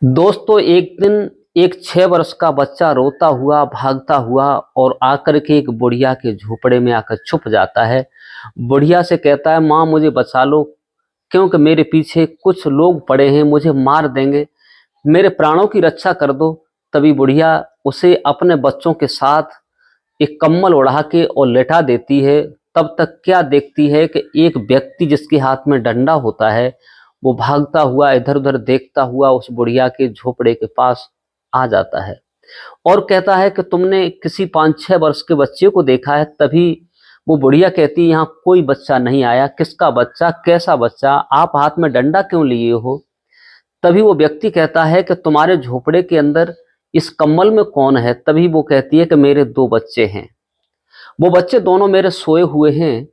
दोस्तों एक दिन एक 6 वर्ष का बच्चा रोता हुआ भागता हुआ और आकर के एक बुढ़िया के झोपड़े में आकर छुप जाता है। बुढ़िया से कहता है, माँ मुझे बचा लो, क्योंकि मेरे पीछे कुछ लोग पड़े हैं, मुझे मार देंगे, मेरे प्राणों की रक्षा कर दो। तभी बुढ़िया उसे अपने बच्चों के साथ एक कम्बल ओढ़ा के और लेटा देती है। तब तक क्या देखती है कि एक व्यक्ति जिसके हाथ में डंडा होता है वो भागता हुआ इधर उधर देखता हुआ उस बुढ़िया के झोपड़े के पास आ जाता है और कहता है कि तुमने किसी 5-6 वर्ष के बच्चे को देखा है। तभी वो बुढ़िया कहती है, यहाँ कोई बच्चा नहीं आया। किसका बच्चा, कैसा बच्चा, आप हाथ में डंडा क्यों लिए हो? तभी वो व्यक्ति कहता है कि तुम्हारे झोपड़े के अंदर इस कम्बल में कौन है? तभी वो कहती है कि मेरे 2 बच्चे हैं, वो बच्चे दोनों मेरे सोए हुए हैं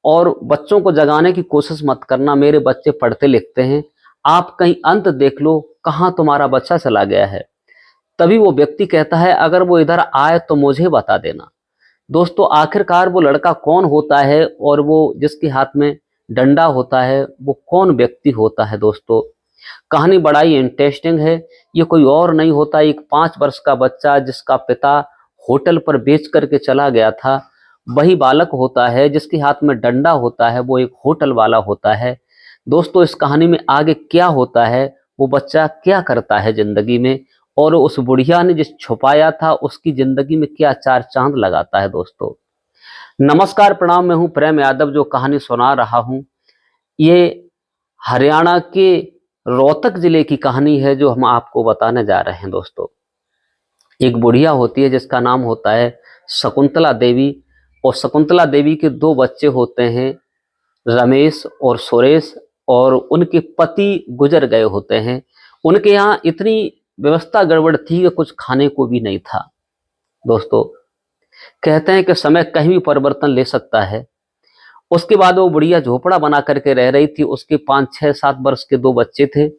और बच्चों को जगाने की कोशिश मत करना, मेरे बच्चे पढ़ते लिखते हैं, आप कहीं अंत देख लो कहाँ तुम्हारा बच्चा चला गया है। तभी वो व्यक्ति कहता है, अगर वो इधर आए तो मुझे बता देना। दोस्तों आखिरकार वो लड़का कौन होता है और वो जिसके हाथ में डंडा होता है वो कौन व्यक्ति होता है? दोस्तों कहानी बड़ा ही इंटरेस्टिंग है। ये कोई और नहीं होता, एक 5 वर्ष का बच्चा जिसका पिता होटल पर बेच करके चला गया था, वही बालक होता है जिसके हाथ में डंडा होता है, वो एक होटल वाला होता है। दोस्तों इस कहानी में आगे क्या होता है, वो बच्चा क्या करता है जिंदगी में, और उस बुढ़िया ने जिस छुपाया था उसकी जिंदगी में क्या चार चांद लगाता है। दोस्तों नमस्कार प्रणाम, मैं हूं प्रेम यादव जो कहानी सुना रहा हूं। ये हरियाणा के रोहतक जिले की कहानी है जो हम आपको बताने जा रहे हैं। दोस्तों एक बुढ़िया होती है जिसका नाम होता है शकुंतला देवी, और शकुंतला देवी के 2 बच्चे होते हैं, रमेश और सुरेश, और उनके पति गुजर गए होते हैं। उनके यहाँ इतनी व्यवस्था गड़बड़ थी कि कुछ खाने को भी नहीं था। दोस्तों कहते हैं कि समय कहीं भी परिवर्तन ले सकता है। उसके बाद वो बुढ़िया झोपड़ा बना करके रह रही थी। उसके 5-6-7 वर्ष के 2 बच्चे थे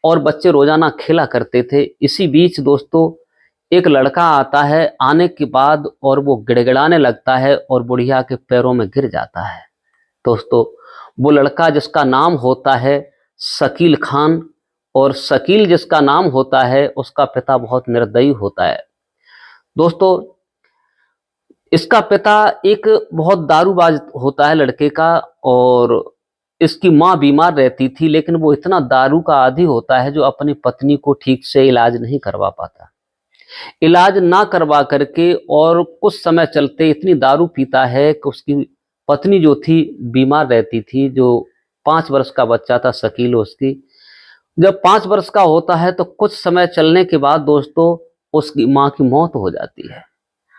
और बच्चे रोजाना खेला करते थे। इसी बीच दोस्तों एक लड़का आता है, आने के बाद और वो गिड़गिड़ाने लगता है और बुढ़िया के पैरों में गिर जाता है। दोस्तों वो लड़का जिसका नाम होता है शकील खान, और शकील जिसका नाम होता है उसका पिता बहुत निर्दयी होता है। दोस्तों इसका पिता एक बहुत दारूबाज होता है लड़के का, और इसकी माँ बीमार रहती थी, लेकिन वो इतना दारू का आदी होता है जो अपनी पत्नी को ठीक से इलाज नहीं करवा पाता। इलाज ना करवा करके और कुछ समय चलते इतनी दारू पीता है कि उसकी पत्नी जो थी बीमार रहती थी, जो 5 वर्ष का बच्चा था शकील, उसकी जब 5 वर्ष का होता है तो कुछ समय चलने के बाद दोस्तों उसकी माँ की मौत हो जाती है।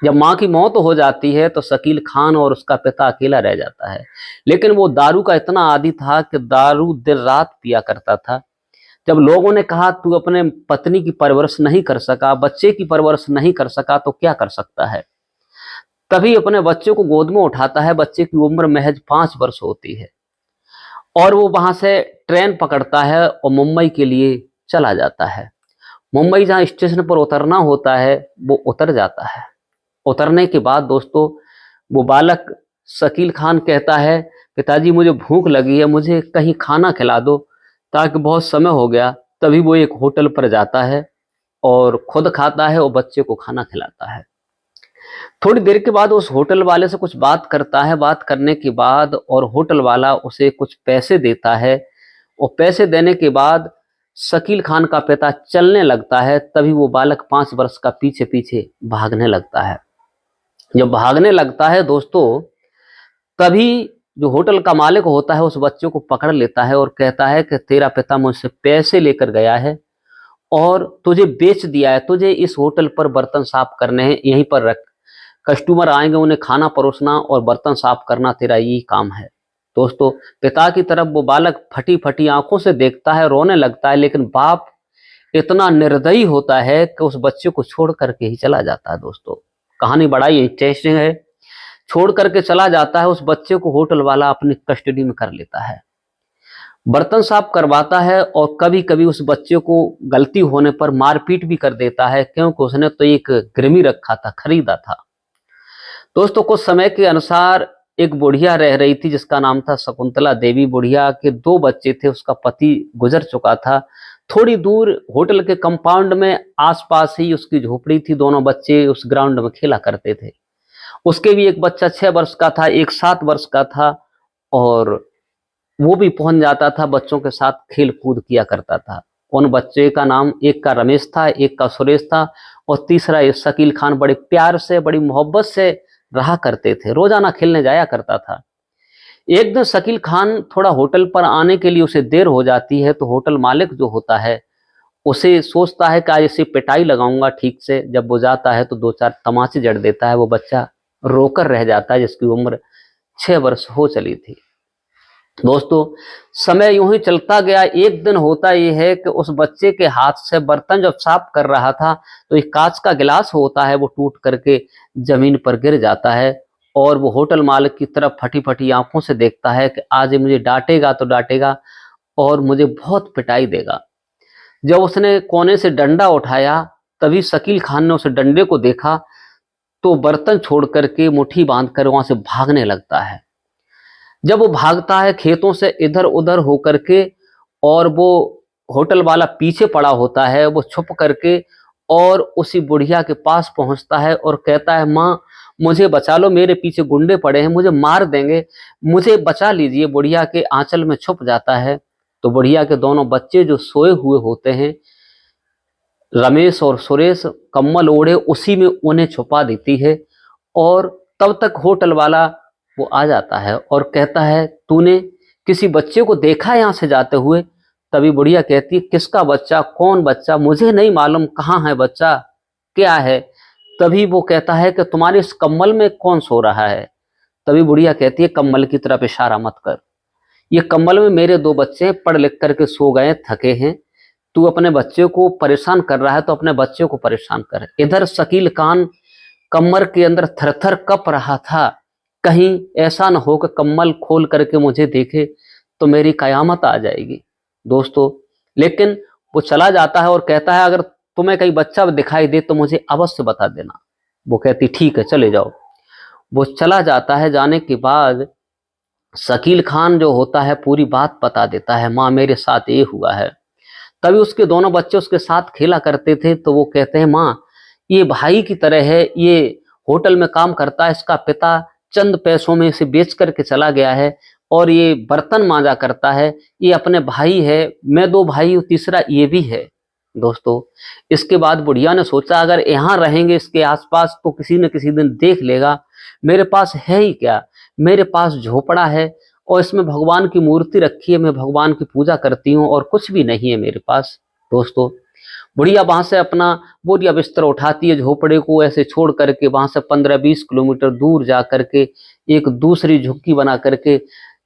जब माँ की मौत हो जाती है तो शकील खान और उसका पिता अकेला रह जाता है। लेकिन वो दारू का इतना आदी था कि दारू दिन रात पिया करता था। जब लोगों ने कहा तू अपने पत्नी की परवरिश नहीं कर सका, बच्चे की परवरिश नहीं कर सका, तो क्या कर सकता है? तभी अपने बच्चे को गोद में उठाता है। बच्चे की उम्र महज 5 वर्ष होती है और वो वहां से ट्रेन पकड़ता है और मुंबई के लिए चला जाता है। मुंबई जहाँ स्टेशन पर उतरना होता है वो उतर जाता है। उतरने के बाद दोस्तों वो बालक शकील खान कहता है, पिताजी मुझे भूख लगी है, मुझे कहीं खाना खिला दो, ताकि बहुत समय हो गया। तभी वो एक होटल पर जाता है और खुद खाता है और बच्चे को खाना खिलाता है। थोड़ी देर के बाद उस होटल वाले से कुछ बात करता है। बात करने के बाद और होटल वाला उसे कुछ पैसे देता है, और पैसे देने के बाद शकील खान का पिता चलने लगता है। तभी वो बालक 5 वर्ष का पीछे पीछे भागने लगता है। जब भागने लगता है दोस्तों, तभी जो होटल का मालिक होता है उस बच्चे को पकड़ लेता है और कहता है कि तेरा पिता मुझसे पैसे लेकर गया है और तुझे बेच दिया है, तुझे इस होटल पर बर्तन साफ करने हैं, यहीं पर रख, कस्टमर आएंगे उन्हें खाना परोसना और बर्तन साफ करना तेरा यही काम है। दोस्तों पिता की तरफ वो बालक फटी फटी आंखों से देखता है, रोने लगता है, लेकिन बाप इतना निर्दयी होता है कि उस बच्चे को छोड़ करके ही चला जाता है। दोस्तों कहानी बड़ा ही इंटरेस्टिंग है। छोड़ करके चला जाता है। उस बच्चे को होटल वाला अपनी कस्टडी में कर लेता है, बर्तन साफ करवाता है और कभी कभी उस बच्चे को गलती होने पर मारपीट भी कर देता है, क्योंकि उसने तो एक गिरवी रखा था, खरीदा था। दोस्तों कुछ समय के अनुसार एक बुढ़िया रह रही थी जिसका नाम था शकुंतला देवी। बुढ़िया के 2 बच्चे थे, उसका पति गुजर चुका था। थोड़ी दूर होटल के कंपाउंड में आसपास ही उसकी झोपड़ी थी। दोनों बच्चे उस ग्राउंड में खेला करते थे। उसके भी एक बच्चा 6 वर्ष का था, एक 7 वर्ष का था, और वो भी पहुंच जाता था, बच्चों के साथ खेल कूद किया करता था। उन बच्चे का नाम एक का रमेश था, एक का सुरेश था, और तीसरा ये शकील खान। बड़े प्यार से, बड़ी मोहब्बत से रहा करते थे, रोजाना खेलने जाया करता था। एक दिन शकील खान थोड़ा होटल पर आने के लिए उसे देर हो जाती है, तो होटल मालिक जो होता है उसे सोचता है कि आज इसे पिटाई लगाऊंगा ठीक से। जब वो जाता है तो 2-4 तमाचे जड़ देता है। वो बच्चा रोकर रह जाता है जिसकी उम्र 6 वर्ष हो चली थी। दोस्तों, समय यूं ही चलता गया। एक दिन होता यह है कि उस बच्चे के हाथ से बर्तन जब साफ कर रहा था तो एक कांच का गिलास होता है, वो टूट करके जमीन पर गिर जाता है, और वो होटल मालिक की तरफ फटी फटी आंखों से देखता है कि आज ये मुझे डांटेगा तो डांटेगा और मुझे बहुत पिटाई देगा। जब उसने कोने से डंडा उठाया, तभी शकील खान ने उस डंडे को देखा तो बर्तन छोड़ करके मुट्ठी बांधकर वहां से भागने लगता है। जब वो भागता है खेतों से इधर उधर होकर के, और वो होटल वाला पीछे पड़ा होता है, वो छुप करके और उसी बुढ़िया के पास पहुंचता है और कहता है, माँ मुझे बचा लो, मेरे पीछे गुंडे पड़े हैं, मुझे मार देंगे, मुझे बचा लीजिए। बुढ़िया के आंचल में छुप जाता है। तो बुढ़िया के दोनों बच्चे जो सोए हुए होते हैं, रमेश और सुरेश, कम्बल ओढ़े उसी में उन्हें छुपा देती है। और तब तक होटल वाला वो आ जाता है और कहता है, तूने किसी बच्चे को देखा यहाँ से जाते हुए? तभी बुढ़िया कहती है, किसका बच्चा, कौन बच्चा, मुझे नहीं मालूम, कहाँ है बच्चा, क्या है? तभी वो कहता है कि तुम्हारे इस कम्बल में कौन सो रहा है? तभी बुढ़िया कहती है, कम्बल की तरफ इशारा मत कर, ये कम्बल में मेरे 2 बच्चे पढ़ लिख करके सो गए, थके हैं। तू अपने बच्चे को परेशान कर रहा है तो अपने बच्चे को परेशान कर। इधर शकील खान कमर के अंदर थरथर कप रहा था, कहीं ऐसा न हो कि कम्बल खोल करके मुझे देखे तो मेरी कयामत आ जाएगी। दोस्तों, लेकिन वो चला जाता है और कहता है, अगर तुम्हें कहीं बच्चा दिखाई दे तो मुझे अवश्य बता देना। वो कहती, ठीक है, चले जाओ। वो चला जाता है। जाने के बाद शकील खान जो होता है पूरी बात बता देता है, माँ मेरे साथ ये हुआ है। तभी उसके दोनों बच्चे उसके साथ खेला करते थे, तो वो कहते हैं, माँ ये भाई की तरह है, ये होटल में काम करता है, इसका पिता चंद पैसों में इसे बेच करके चला गया है, और ये बर्तन मांजा करता है, ये अपने भाई है, मैं 2 भाई हूँ, तीसरा ये भी है। दोस्तों, इसके बाद बुढ़िया ने सोचा, अगर यहाँ रहेंगे इसके आसपास तो किसी न किसी दिन देख लेगा। मेरे पास है ही क्या, मेरे पास झोपड़ा है और इसमें भगवान की मूर्ति रखी है, मैं भगवान की पूजा करती हूँ, और कुछ भी नहीं है मेरे पास। दोस्तों, बुढ़िया वहां से अपना बोरिया बिस्तर उठाती है, झोपड़े को ऐसे छोड़ करके वहां से 15-20 किलोमीटर दूर जा करके एक दूसरी झुग्गी बना करके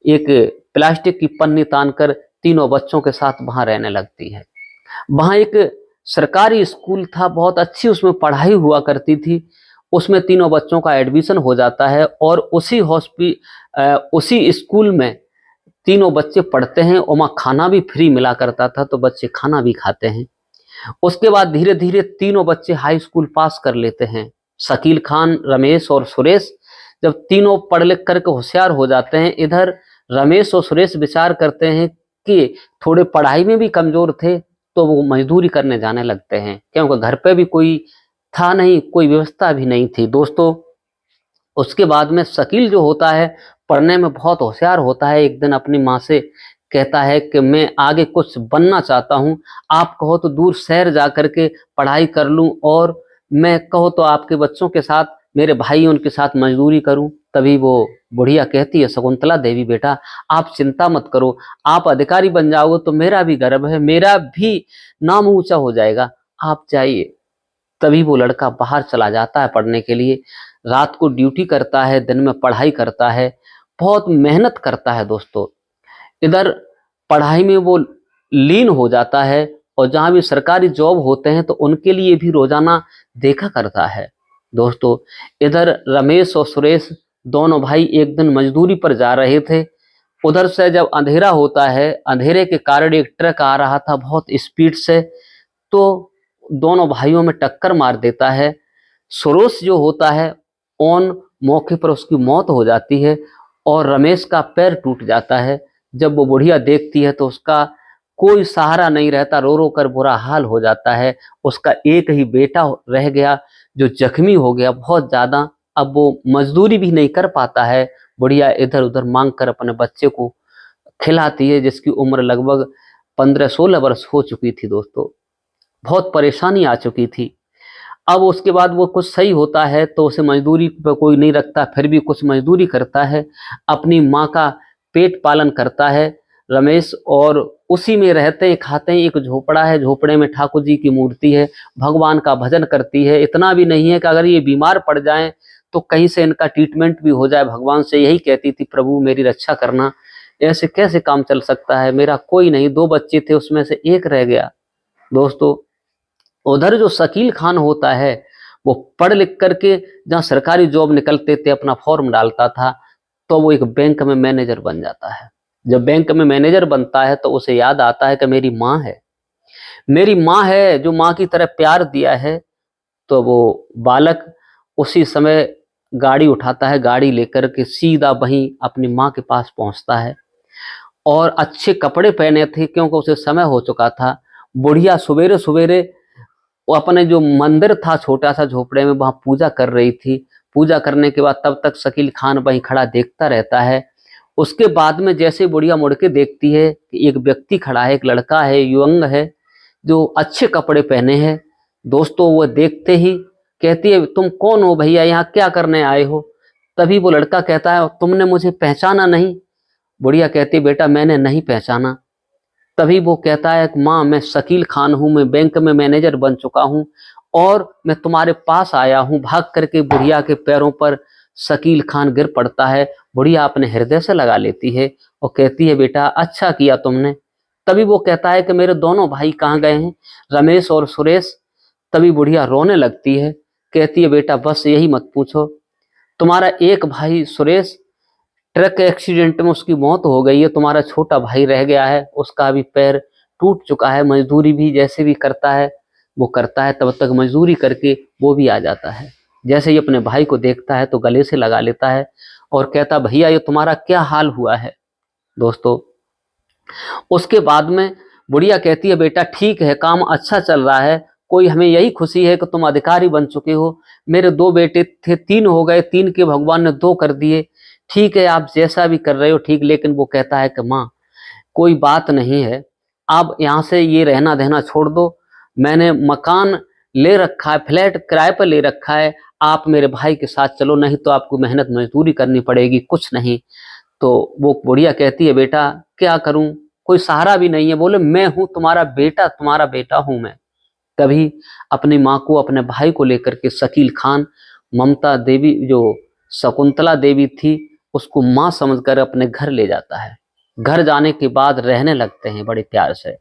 एक प्लास्टिक की पन्नी तान कर तीनों बच्चों के साथ वहां रहने लगती है। वहां एक सरकारी स्कूल था, बहुत अच्छी उसमें पढ़ाई हुआ करती थी। उसमें तीनों बच्चों का एडमिशन हो जाता है, और उसी स्कूल में तीनों बच्चे पढ़ते हैं, और वहाँ खाना भी फ्री मिला करता था, तो बच्चे खाना भी खाते हैं। उसके बाद धीरे धीरे तीनों बच्चे हाई स्कूल पास कर लेते हैं। शकील खान, रमेश और सुरेश जब तीनों पढ़ लिख करके होशियार हो जाते हैं, इधर रमेश और सुरेश विचार करते हैं कि थोड़े पढ़ाई में भी कमजोर थे, तो वो मजदूरी करने जाने लगते हैं, क्योंकि घर पे भी कोई था नहीं, कोई व्यवस्था भी नहीं थी। दोस्तों, उसके बाद में शकील जो होता है पढ़ने में बहुत होशियार होता है। एक दिन अपनी माँ से कहता है कि मैं आगे कुछ बनना चाहता हूँ, आप कहो तो दूर शहर जा करके पढ़ाई कर लूँ, और मैं कहो तो आपके बच्चों के साथ, मेरे भाई उनके साथ मजदूरी करूँ। तभी वो बुढ़िया कहती है, शकुंतला देवी बेटा आप चिंता मत करो, आप अधिकारी बन जाओगे तो मेरा भी गर्व है, मेरा भी नाम ऊंचा हो जाएगा, आप जाइए। तभी वो लड़का बाहर चला जाता है पढ़ने के लिए। रात को ड्यूटी करता है, दिन में पढ़ाई करता है, बहुत मेहनत करता है। दोस्तों, इधर पढ़ाई में वो लीन हो जाता है, और जहाँ भी सरकारी जॉब होते हैं तो उनके लिए भी रोजाना देखा करता है। दोस्तों, इधर रमेश और सुरेश दोनों भाई एक दिन मजदूरी पर जा रहे थे। उधर से जब अंधेरा होता है, अंधेरे के कारण एक ट्रक आ रहा था बहुत स्पीड से, तो दोनों भाइयों में टक्कर मार देता है। सुरेश जो होता है ऑन मौके पर उसकी मौत हो जाती है, और रमेश का पैर टूट जाता है। जब वो बुढ़िया देखती है तो उसका कोई सहारा नहीं रहता, रो रो कर बुरा हाल हो जाता है। उसका एक ही बेटा रह गया जो जख्मी हो गया बहुत ज्यादा। अब वो मजदूरी भी नहीं कर पाता है। बुढ़िया इधर उधर मांग कर अपने बच्चे को खिलाती है, जिसकी उम्र लगभग 15-16 वर्ष हो चुकी थी दोस्तों। बहुत परेशानी आ चुकी थी। अब उसके बाद वो कुछ सही होता है तो उसे मजदूरी पे कोई नहीं रखता, फिर भी कुछ मजदूरी करता है, अपनी माँ का पेट पालन करता है रमेश। और उसी में रहते हैं खाते हैं। एक झोपड़ा है, झोपड़े में ठाकुर जी की मूर्ति है, भगवान का भजन करती है। इतना भी नहीं है कि अगर ये बीमार पड़ जाएं तो कहीं से इनका ट्रीटमेंट भी हो जाए। भगवान से यही कहती थी, प्रभु मेरी रक्षा करना, ऐसे कैसे काम चल सकता है, मेरा कोई नहीं। 2 बच्चे थे, उसमें से एक रह गया दोस्तों। उधर जो शकील खान होता है वो पढ़ लिख करके जहाँ सरकारी जॉब निकलते थे अपना फॉर्म डालता था, तो वो एक बैंक में मैनेजर बन जाता है। जब बैंक में मैनेजर बनता है तो उसे याद आता है कि मेरी माँ है, मेरी माँ है जो माँ की तरह प्यार दिया है। तो वो बालक उसी समय गाड़ी उठाता है, गाड़ी लेकर के सीधा वहीं अपनी माँ के पास पहुंचता है। और अच्छे कपड़े पहने थे क्योंकि उसे समय हो चुका था। बुढ़िया सवेरे सवेरे वो अपने जो मंदिर था छोटा सा झोपड़े में, वहां पूजा कर रही थी। पूजा करने के बाद तब तक शकील खान वहीं खड़ा देखता रहता है। उसके बाद में जैसे बुढ़िया मुड़ के देखती है कि एक व्यक्ति खड़ा है, एक लड़का है, युवंग है, जो अच्छे कपड़े पहने हैं दोस्तों। वो देखते ही कहती है, तुम कौन हो भैया, यहाँ क्या करने आए हो? तभी वो लड़का कहता है, तुमने मुझे पहचाना नहीं? बुढ़िया कहती, बेटा मैंने नहीं पहचाना। तभी वो कहता है, माँ मैं शकील खान हूँ, मैं बैंक में मैनेजर बन चुका हूँ और मैं तुम्हारे पास आया हूँ। भाग करके बुढ़िया के पैरों पर शकील खान गिर पड़ता है। बुढ़िया अपने हृदय से लगा लेती है और कहती है, बेटा अच्छा किया तुमने। तभी वो कहता है कि मेरे दोनों भाई कहाँ गए हैं, रमेश और सुरेश? तभी बुढ़िया रोने लगती है, कहती है, बेटा बस यही मत पूछो, तुम्हारा एक भाई सुरेश ट्रक एक्सीडेंट में उसकी मौत हो गई है, तुम्हारा छोटा भाई रह गया है, उसका भी पैर टूट चुका है। मजदूरी भी जैसे भी करता है वो करता है, तब तक मजदूरी करके वो भी आ जाता है। जैसे ही अपने भाई को देखता है तो गले से लगा लेता है और कहता, भैया ये तुम्हारा क्या हाल हुआ है दोस्तों। उसके बाद में बुढ़िया कहती है, बेटा ठीक है, काम अच्छा चल रहा है, कोई हमें यही खुशी है कि तुम अधिकारी बन चुके हो। मेरे 2 बेटे थे, 3 हो गए, 3 के भगवान ने 2 कर दिए। ठीक है, आप जैसा भी कर रहे हो ठीक। लेकिन वो कहता है कि माँ कोई बात नहीं है, आप यहाँ से ये रहना देना छोड़ दो। मैंने मकान ले रखा है, फ्लैट किराए पर ले रखा है, आप मेरे भाई के साथ चलो, नहीं तो आपको मेहनत मजदूरी करनी पड़ेगी, कुछ नहीं। तो वो बुढ़िया कहती है, बेटा क्या करूं, कोई सहारा भी नहीं है। बोले, मैं हूं तुम्हारा बेटा, तुम्हारा बेटा हूं मैं। तभी अपनी माँ को, अपने भाई को लेकर के शकील खान ममता देवी जो शकुंतला देवी थी उसको माँ समझकर अपने घर ले जाता है। घर जाने के बाद रहने लगते हैं बड़े प्यार से।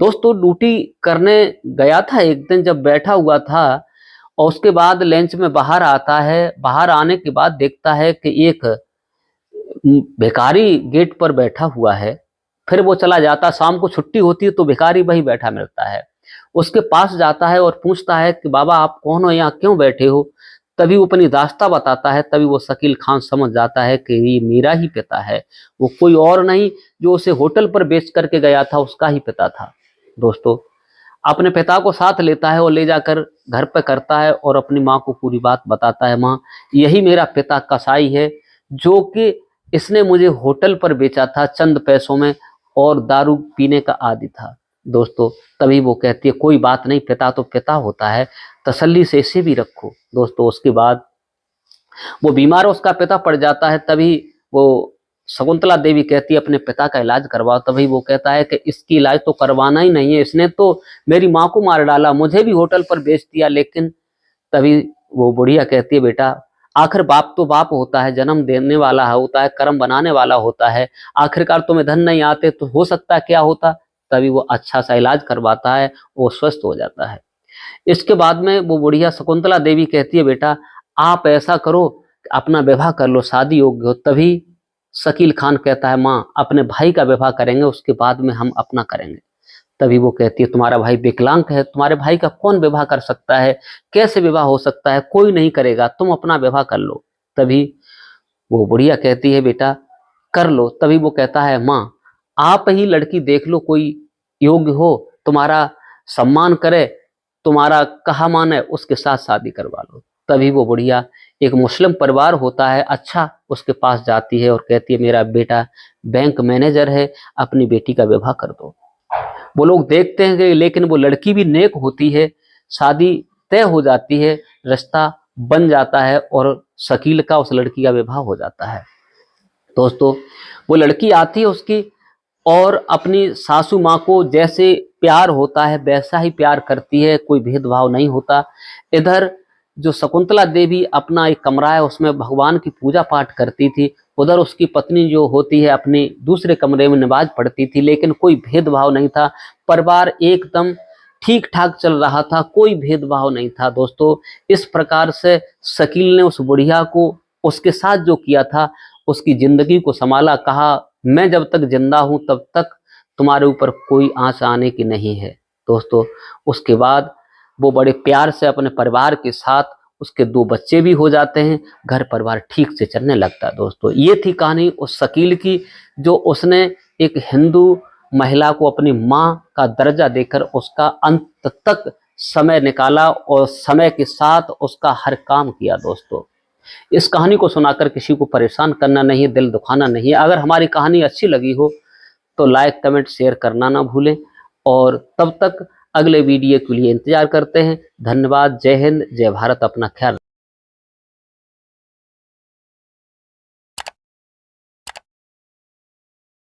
दोस्तों ड्यूटी करने गया था एक दिन, जब बैठा हुआ था और उसके बाद लंच में बाहर आता है। बाहर आने के बाद देखता है कि एक भिखारी गेट पर बैठा हुआ है। फिर वो चला जाता, शाम को छुट्टी होती है तो भिखारी वहीं बैठा मिलता है। उसके पास जाता है और पूछता है कि बाबा आप कौन हो, यहाँ क्यों बैठे हो? तभी वो अपनी दास्ता बताता है। तभी वो शकील खान समझ जाता है कि ये मेरा ही पिता है, वो कोई और नहीं, जो उसे होटल पर बेच करके गया था उसका ही पिता था दोस्तों। अपने पिता को साथ लेता है और ले जाकर घर पे करता है और अपनी माँ को पूरी बात बताता है, माँ यही मेरा पिता कसाई है, जो कि इसने मुझे होटल पर बेचा था चंद पैसों में और दारू पीने का आदी था दोस्तों। तभी वो कहती है, कोई बात नहीं, पिता तो पिता होता है, तसल्ली से इसे भी रखो दोस्तों। उसके बाद वो बीमार, उसका पिता पड़ जाता है। तभी वो शकुंतला देवी कहती है, अपने पिता का इलाज करवाओ। तभी वो कहता है कि इसकी इलाज तो करवाना ही नहीं है, इसने तो मेरी माँ को मार डाला, मुझे भी होटल पर बेच दिया। लेकिन तभी वो बुढ़िया कहती है, बेटा आखिर बाप तो बाप होता है, जन्म देने वाला होता है, कर्म बनाने वाला होता है, आखिरकार तुम्हें धन नहीं आते तो हो सकता है क्या होता। तभी वो अच्छा सा इलाज करवाता है, वो स्वस्थ हो जाता है। इसके बाद में वो बुढ़िया शकुंतला देवी कहती है, बेटा आप ऐसा करो, अपना विवाह कर लो, शादी योग्य हो। तभी शकील खान कहता है, माँ अपने भाई का विवाह करेंगे, उसके बाद में हम अपना करेंगे। तभी वो कहती है, तुम्हारा भाई विकलांग है, तुम्हारे भाई का कौन विवाह कर सकता है, कैसे विवाह हो सकता है, कोई नहीं करेगा, तुम अपना विवाह कर लो। तभी वो बुढ़िया कहती है, बेटा कर लो। तभी वो कहता है, माँ आप ही लड़की देख लो कोई योग्य हो, तुम्हारा सम्मान करे, तुम्हारा कहा माने, उसके साथ शादी करवा लो। तभी वो बुढ़िया, एक मुस्लिम परिवार होता है अच्छा, उसके पास जाती है और कहती है मेरा बेटा बैंक मैनेजर है, अपनी बेटी का विवाह कर दो। वो लोग देखते हैं कि लेकिन वो लड़की भी नेक होती है, शादी तय हो जाती है, रिश्ता बन जाता है और शकील का उस लड़की का विवाह हो जाता है। दोस्तों, वो लड़की आती है उसकी और अपनी सासू माँ को जैसे प्यार होता है वैसा ही प्यार करती है, कोई भेदभाव नहीं होता। इधर जो शकुंतला देवी अपना एक कमरा है उसमें भगवान की पूजा पाठ करती थी, उधर उसकी पत्नी जो होती है अपने दूसरे कमरे में नमाज पढ़ती थी, लेकिन कोई भेदभाव नहीं था। परिवार एकदम ठीक ठाक चल रहा था, कोई भेदभाव नहीं था। दोस्तों, इस प्रकार से शकील ने उस बुढ़िया को उसके साथ जो किया था, उसकी जिंदगी को संभाला, कहा मैं जब तक जिंदा हूं तब तक तुम्हारे ऊपर कोई आंच आने की नहीं है। दोस्तों, उसके बाद वो बड़े प्यार से अपने परिवार के साथ, उसके 2 बच्चे भी हो जाते हैं, घर परिवार ठीक से चलने लगता है। दोस्तों, ये थी कहानी उस शकील की, जो उसने एक हिंदू महिला को अपनी माँ का दर्जा देकर उसका अंत तक समय निकाला और समय के साथ उसका हर काम किया। दोस्तों, इस कहानी को सुनाकर किसी को परेशान करना नहीं, दिल दुखाना नहीं। अगर हमारी कहानी अच्छी लगी हो तो लाइक कमेंट शेयर करना ना भूलें, और तब तक अगले वीडियो के लिए इंतजार करते हैं। धन्यवाद। जय हिंद, जय भारत। अपना ख्याल